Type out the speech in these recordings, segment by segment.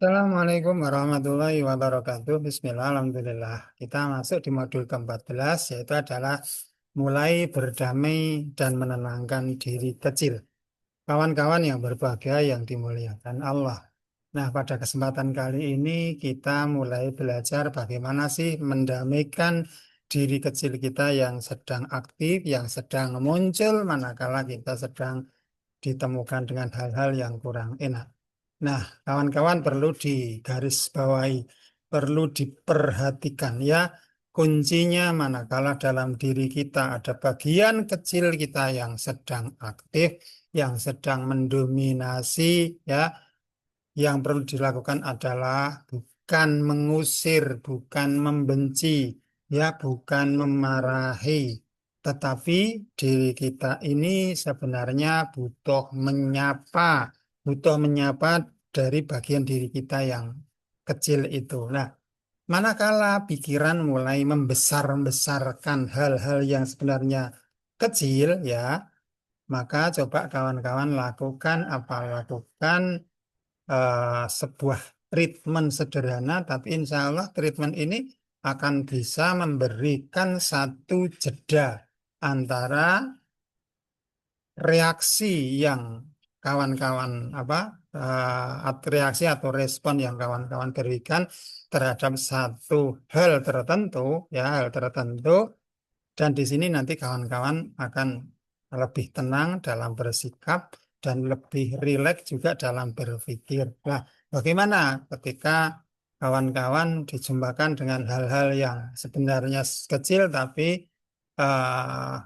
Assalamualaikum warahmatullahi wabarakatuh. Bismillah, alhamdulillah. Kita masuk di modul ke-14, yaitu adalah mulai berdamai dan menenangkan diri kecil. Kawan-kawan yang berbahagia yang dimuliakan Allah. Nah, pada kesempatan kali ini kita mulai belajar bagaimana sih mendamaikan diri kecil kita yang sedang aktif, yang sedang muncul manakala kita sedang ditemukan dengan hal-hal yang kurang enak. Nah, kawan-kawan perlu digarisbawahi, perlu diperhatikan ya, kuncinya manakala dalam diri kita ada bagian kecil kita yang sedang aktif, yang sedang mendominasi ya, yang perlu dilakukan adalah bukan mengusir, bukan membenci, ya, bukan memarahi, tetapi diri kita ini sebenarnya butuh menyapa dari bagian diri kita yang kecil itu. Nah, manakala pikiran mulai membesar-besarkan hal-hal yang sebenarnya kecil, ya, maka coba kawan-kawan lakukan apa? Lakukan sebuah treatment sederhana, tapi insya Allah treatment ini akan bisa memberikan satu jeda antara reaksi yang kawan-kawan reaksi atau respon yang kawan-kawan berikan terhadap satu hal tertentu, ya, hal tertentu, dan di sini nanti kawan-kawan akan lebih tenang dalam bersikap dan lebih rileks juga dalam berpikir. Nah, bagaimana ketika kawan-kawan dijumpakan dengan hal-hal yang sebenarnya kecil tapi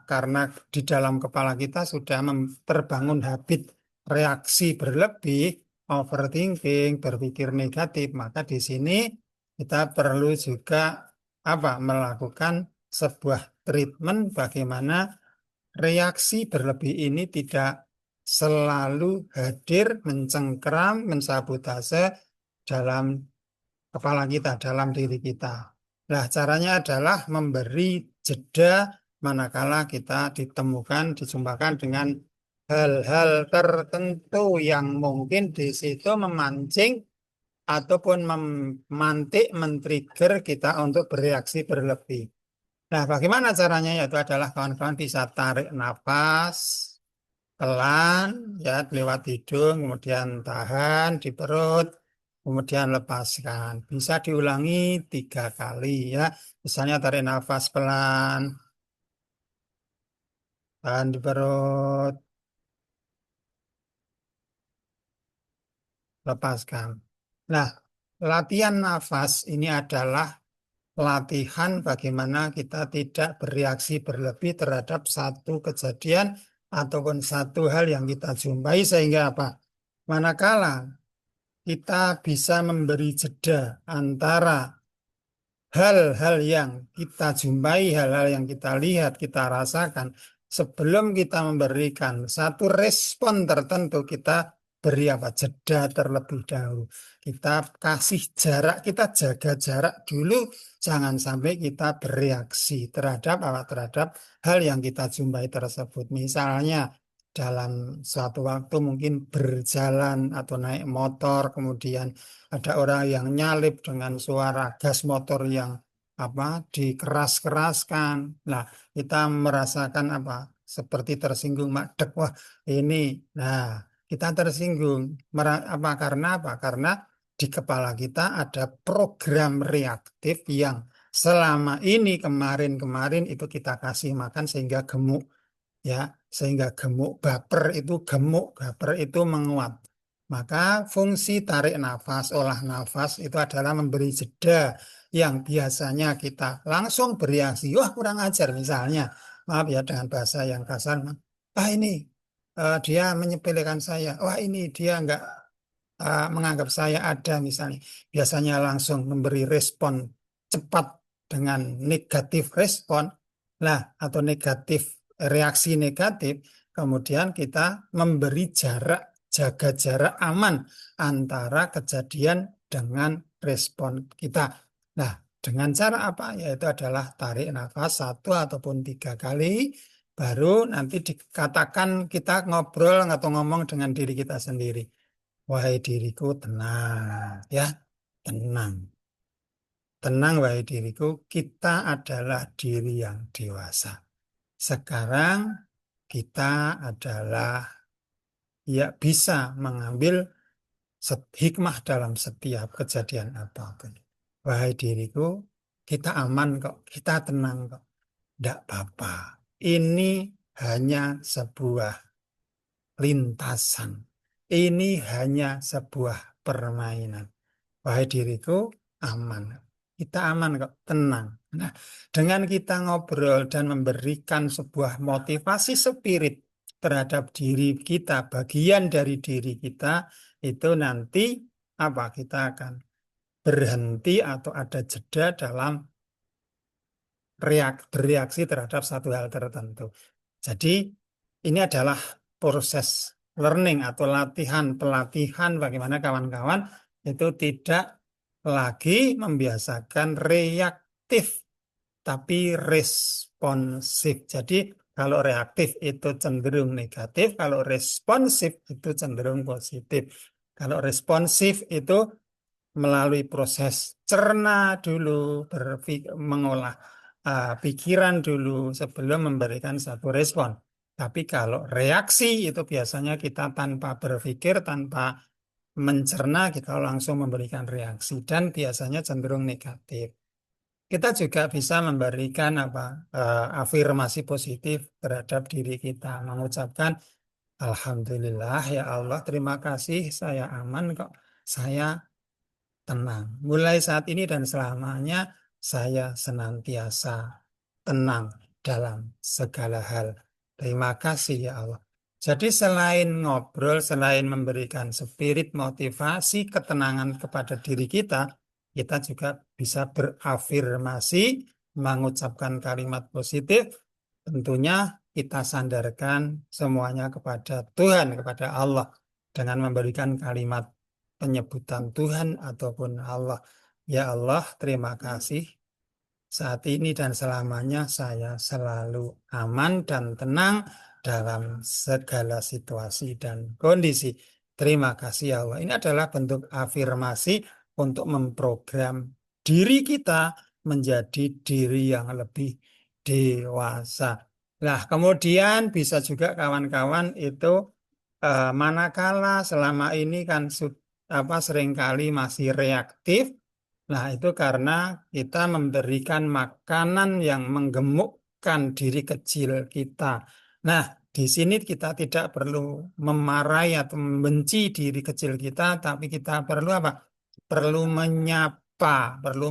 karena di dalam kepala kita sudah terbangun habit reaksi berlebih, overthinking, berpikir negatif, maka di sini kita perlu juga melakukan sebuah treatment bagaimana reaksi berlebih ini tidak selalu hadir, mencengkeram, mensabotase dalam kepala kita, dalam diri kita. Nah, caranya adalah memberi jeda manakala kita dijumpakan dengan hal-hal tertentu yang mungkin di situ memancing ataupun memantik, men-trigger kita untuk bereaksi berlebih. Nah, bagaimana caranya? Yaitu adalah kawan-kawan bisa tarik nafas pelan, ya, lewat hidung, kemudian tahan di perut, kemudian lepaskan. Bisa diulangi 3 kali ya. Misalnya tarik nafas pelan, tahan di perut, lepaskan. Nah, latihan nafas ini adalah latihan bagaimana kita tidak bereaksi berlebih terhadap satu kejadian ataupun satu hal yang kita jumpai, sehingga apa? Manakala kita bisa memberi jeda antara hal-hal yang kita jumpai, hal-hal yang kita lihat, kita rasakan, sebelum kita memberikan satu respon tertentu, kita beri jeda terlebih dahulu. Kita kasih jarak, kita jaga jarak dulu, jangan sampai kita bereaksi terhadap hal yang kita jumpai tersebut. Misalnya dalam suatu waktu mungkin berjalan atau naik motor, kemudian ada orang yang nyalip dengan suara gas motor yang dikeras-keraskan. Nah, kita merasakan seperti tersinggung, madek. Wah, ini. Nah, kita tersinggung. Karena apa? Karena di kepala kita ada program reaktif yang selama ini kemarin-kemarin itu kita kasih makan sehingga gemuk, ya, sehingga gemuk, baper itu menguat. Maka fungsi tarik nafas, olah nafas itu adalah memberi jeda yang biasanya kita langsung bereaksi, wah kurang ajar misalnya, maaf ya dengan bahasa yang kasar, ini dia menyepelekan saya, wah ini dia nggak menganggap saya ada misalnya. Biasanya langsung memberi respon cepat dengan negatif respon, nah, atau reaksi negatif, kemudian kita memberi jarak, jaga jarak aman antara kejadian dengan respon kita. Nah, dengan cara apa? Yaitu adalah tarik nafas 1 ataupun 3 kali, baru nanti dikatakan kita ngobrol atau ngomong dengan diri kita sendiri. Wahai diriku, tenang, ya, tenang. Tenang, wahai diriku, kita adalah diri yang dewasa. Sekarang kita adalah ya bisa mengambil hikmah dalam setiap kejadian apapun. Wahai diriku, kita aman kok, kita tenang kok. Tidak apa-apa. Ini hanya sebuah lintasan. Ini hanya sebuah permainan. Wahai diriku, aman. Kita aman kok, tenang. Nah, dengan kita ngobrol dan memberikan sebuah motivasi spirit terhadap diri kita, bagian dari diri kita, itu nanti apa? Kita akan berhenti atau ada jeda dalam bereaksi terhadap satu hal tertentu. Jadi ini adalah proses learning atau pelatihan bagaimana kawan-kawan itu tidak lagi membiasakan reaktif tapi responsif. Jadi kalau reaktif itu cenderung negatif, kalau responsif itu cenderung positif. Kalau responsif itu melalui proses cerna dulu, mengolah pikiran dulu sebelum memberikan satu respon. Tapi kalau reaksi itu biasanya kita tanpa berpikir, tanpa mencerna, kita langsung memberikan reaksi dan biasanya cenderung negatif. Kita juga bisa memberikan afirmasi positif terhadap diri kita, mengucapkan Alhamdulillah ya Allah, terima kasih, saya aman kok, saya tenang. Mulai saat ini dan selamanya saya senantiasa tenang dalam segala hal. Terima kasih ya Allah. Jadi selain ngobrol, selain memberikan spirit motivasi, ketenangan kepada diri kita juga bisa berafirmasi, mengucapkan kalimat positif. Tentunya kita sandarkan semuanya kepada Tuhan, kepada Allah, dengan memberikan kalimat penyebutan Tuhan ataupun Allah. Ya Allah, terima kasih. Saat ini dan selamanya saya selalu aman dan tenang dalam segala situasi dan kondisi. Terima kasih ya Allah. Ini adalah bentuk afirmasi untuk memprogram diri kita menjadi diri yang lebih dewasa. Nah, kemudian bisa juga kawan-kawan itu manakala selama ini kan seringkali masih reaktif. Nah, itu karena kita memberikan makanan yang menggemukkan diri kecil kita. Nah, di sini kita tidak perlu memarahi atau membenci diri kecil kita, tapi kita perlu apa? Perlu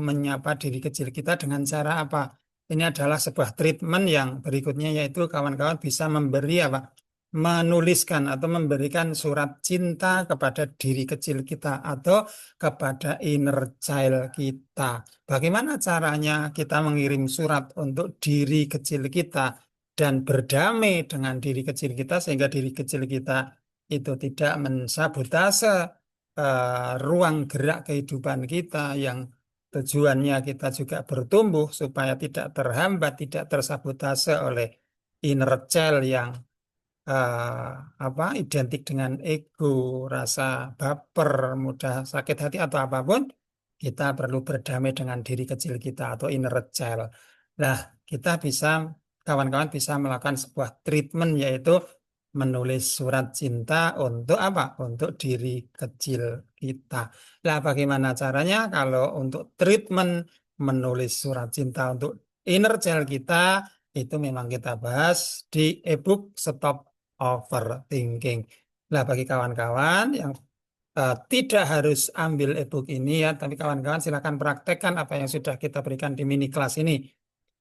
menyapa diri kecil kita dengan cara apa? Ini adalah sebuah treatment yang berikutnya, yaitu kawan-kawan bisa memberi apa? Menuliskan atau memberikan surat cinta kepada diri kecil kita atau kepada inner child kita. Bagaimana caranya kita mengirim surat untuk diri kecil kita dan berdamai dengan diri kecil kita sehingga diri kecil kita itu tidak mensabotase ruang gerak kehidupan kita yang tujuannya kita juga bertumbuh supaya tidak terhambat, tidak tersabotase oleh inner child yang eh, identik dengan ego, rasa baper, mudah sakit hati atau apapun, kita perlu berdamai dengan diri kecil kita atau inner child. Nah, kita bisa kawan-kawan bisa melakukan sebuah treatment yaitu menulis surat cinta untuk apa? Untuk diri kecil kita. Nah, bagaimana caranya? Kalau untuk treatment menulis surat cinta untuk inner child kita itu memang kita bahas di ebook Stop Overthinking. Nah, bagi kawan-kawan yang tidak harus ambil ebook ini ya, tapi kawan-kawan silakan praktekkan apa yang sudah kita berikan di mini kelas ini.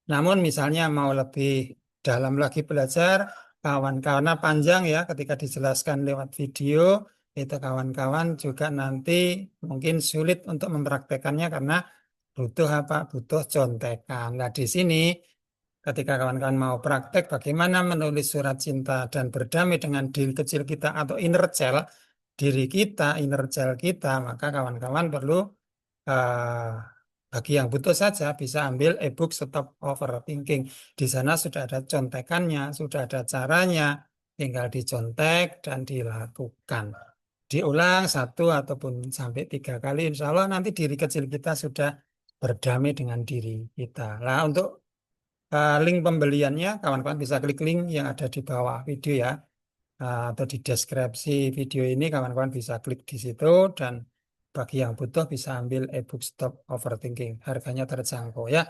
Namun misalnya mau lebih dalam lagi belajar, kawan-kawan panjang ya ketika dijelaskan lewat video, itu kawan-kawan juga nanti mungkin sulit untuk mempraktekannya karena butuh apa? Butuh contekan. Nah, di sini ketika kawan-kawan mau praktek bagaimana menulis surat cinta dan berdamai dengan diri kecil kita atau inner child, diri kita, inner child kita, maka kawan-kawan perlu eh, bagi yang butuh saja bisa ambil ebook Stop Overthinking. Di sana sudah ada contekannya, sudah ada caranya, tinggal dicontek dan dilakukan. diulang satu ataupun sampai tiga kali, insya Allah nanti diri kecil kita sudah berdamai dengan diri kita. Nah, untuk link pembeliannya, kawan-kawan bisa klik link yang ada di bawah video ya. Atau di deskripsi video ini kawan-kawan bisa klik di situ dan bagi yang butuh bisa ambil ebook Stop Overthinking. Harganya terjangkau ya.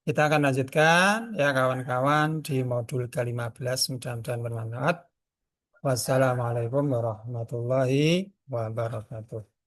Kita akan lanjutkan ya kawan-kawan di modul ke-15. Mudah-mudahan bermanfaat. Wassalamualaikum warahmatullahi wabarakatuh.